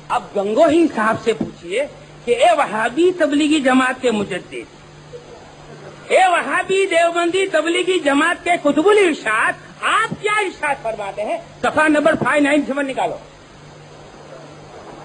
اب گنگوہی صاحب سے پوچھیے کہ اے وہابی تبلیغی جماعت کے مجدد، اے وہابی دیوبندی تبلیغی جماعت کے قطب الارشاد، آپ کیا ارشاد فرماتے ہیں؟ صفحہ نمبر 597 نکالو،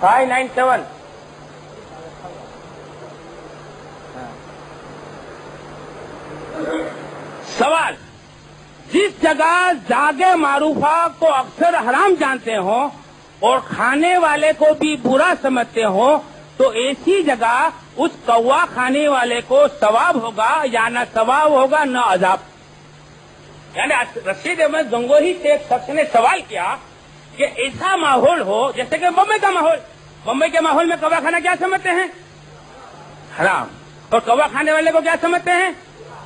597۔ سوال: جس جگہ زاگ معروفہ کو اکثر حرام جانتے ہوں اور کھانے والے کو بھی برا سمجھتے ہوں، تو ایسی جگہ اس کوا کھانے والے کو ثواب ہوگا یا نہ ثواب ہوگا نہ عذاب؟ یعنی رشید احمد گنگوہی سے ایک شخص نے سوال کیا کہ ایسا ماحول ہو جیسے کہ بمبئی کا ماحول، بمبئی کے ماحول میں کوا کھانا کیا سمجھتے ہیں؟ حرام، اور کوا کھانے والے کو کیا سمجھتے ہیں؟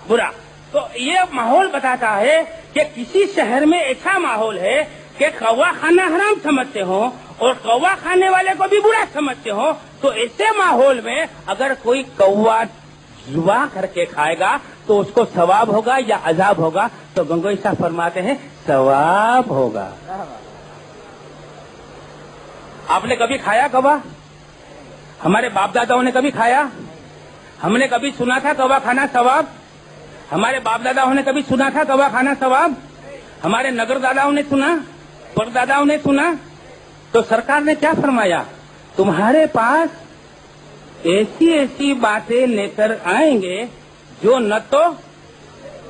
برا۔ تو یہ ماحول بتاتا ہے کہ کسی شہر میں ایسا ماحول ہے کہ کوا کھانا حرام سمجھتے ہوں اور کوا کھانے والے کو بھی برا سمجھتے ہوں، تو ایسے ماحول میں اگر کوئی کوا ذبح کر کے کھائے گا تو اس کو ثواب ہوگا یا عذاب ہوگا؟ تو گنگوہی صاحب فرماتے ہیں ثواب ہوگا۔ آپ نے کبھی کھایا کوا؟ ہمارے باپ داداؤں نے کبھی کھایا؟ ہم نے کبھی سنا تھا کوا کھانا ثواب؟ ہمارے باپ داداؤں نے کبھی سنا تھا کوا کھانا ثواب؟ ہمارے نگر داداؤں نے سنا، پر داداؤں نے سنا؟ تو سرکار نے کیا فرمایا؟ تمہارے پاس ایسی ایسی باتیں لے کر آئیں گے جو نہ تو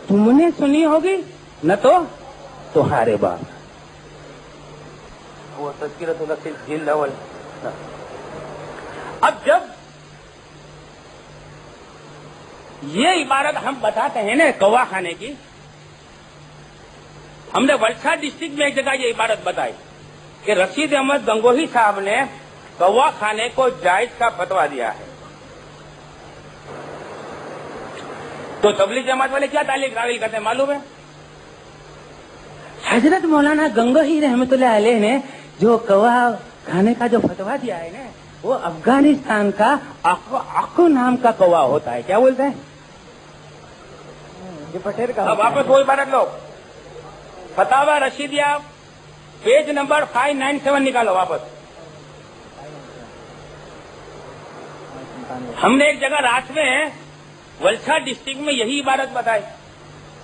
تم نے سنی ہوگی نہ تو تمہارے باپ۔ وہ تذکرۃ النفس جلد اول۔ اب جب یہ عبارت ہم بتاتے ہیں نا کوا کھانے کی، ہم نے ولسا ڈسٹرکٹ میں ایک جگہ یہ عبارت بتائی کہ رشید احمد گنگوہی صاحب نے کوا کھانے کو جائز کا فتویٰ دیا ہے۔ تو تبلیغ جماعت والے کیا تعلیق راویل کرتے ہیں معلوم ہے؟ حضرت مولانا گنگوہی رحمۃ اللہ علیہ نے جو کوا کھانے کا جو فتویٰ دیا ہے نا، وہ افغانستان کا اکو نام کا کوا ہوتا ہے۔ کیا بولتے ہیں؟ اب واپس وہ عبارت لو، فتاوی رشیدیہ پیج نمبر 597 نکالو واپس۔ ہم نے ایک جگہ رات میں ولسا ڈسٹرکٹ میں یہی عبارت بتائی،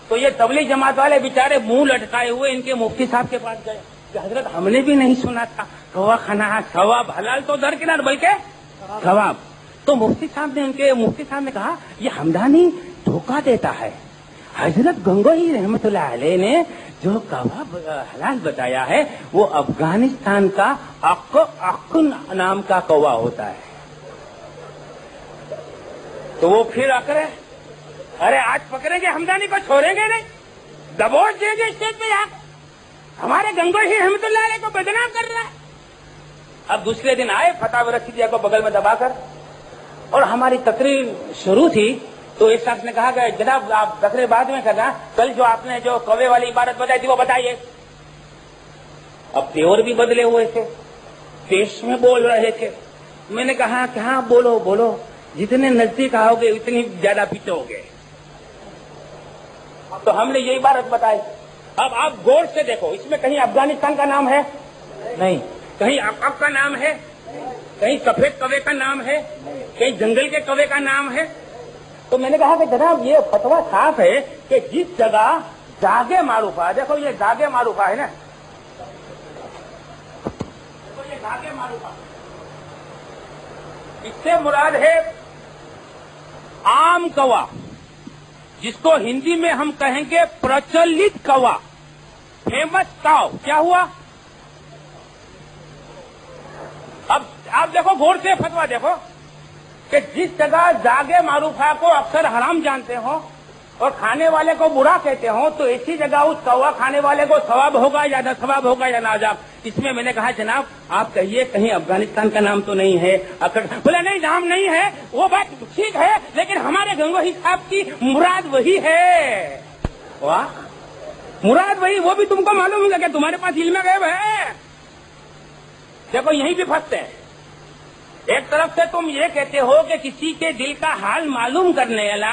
تو یہ تبلیغ جماعت والے بیچارے منہ لٹکائے ہوئے ان کے مفتی صاحب کے پاس گئے کہ حضرت ہم نے بھی نہیں سنا تھا کوا کھانا ثواب، حلال تو درکنار بلکہ ثواب۔ تو مفتی صاحب نے کہا یہ ہمدانی دھوکہ دیتا ہے، حضرت گنگوہی رحمۃ اللہ علیہ نے جو کوا حلال بتایا ہے وہ افغانستان کا اکو نام کا کوا ہوتا ہے۔ تو وہ پھر آ کر ارے آج پکڑیں گے ہمدانی کو، چھوڑیں گے نہیں، دبوچ دیں گے اسٹیج پہ، ہمارے گنگوہی رحمۃ اللہ علیہ کو بدنام کر رہا ہے۔ اب دوسرے دن آئے فتاوی رشیدیہ کو بغل میں دبا کر، اور ہماری تقریر شروع تھی تو ایک شخص نے کہا کہ جناب آپ تقریر بعد میں کرنا، کل جو آپ نے جو کوے والی عبارت بتائی تھی وہ بتائیے۔ اب پیور بھی بدلے ہوئے تھے، پیش میں بول رہے تھے۔ میں نے کہا کہ ہاں بولو بولو، جتنے نزدیک آؤ گے اتنی زیادہ پیٹو گے۔ تو ہم نے یہ عبارت بتائی۔ اب آپ غور سے دیکھو، اس میں کہیں افغانستان کا نام ہے نہیں، کہیں عقب کا نام ہے، کہیں سفید کوے کا نام ہے، کہیں جنگل کے کوے کا نام ہے۔ تو میں نے کہا کہ جناب یہ فتویٰ صاف ہے کہ جس جگہ زاگ معروفہ، دیکھو یہ زاگ معروفہ ہے نا، دیکھو یہ زاگ معروفہ، اس سے مراد ہے عام کوا، جس کو ہندی میں ہم کہیں گے پرچلت کوا، فیمس کاؤ۔ کیا ہوا؟ اب آپ دیکھو غور سے فتویٰ دیکھو کہ جس جگہ زاگ معروفہ کو اکثر حرام جانتے ہوں اور کھانے والے کو برا کہتے ہوں، تو ایسی جگہ اس کوا کھانے والے کو ثواب ہوگا یا نہ ثواب ہوگا یا نہ عذاب؟ اس میں نے کہا جناب آپ کہیے کہیں افغانستان کا نام تو نہیں ہے؟ بولا نہیں نام نہیں ہے، وہ بات ٹھیک ہے، لیکن ہمارے گنگوہی صاحب کی مراد وہی ہے۔ واہ، مراد وہی، وہ بھی تم کو معلوم ہوگا کہ تمہارے پاس علم غیب ہے۔ دیکھو یہیں بھی پھنستے ہیں، ایک طرف سے تم یہ کہتے ہو کہ کسی کے دل کا حال معلوم کرنے والا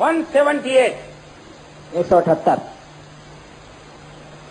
178 178।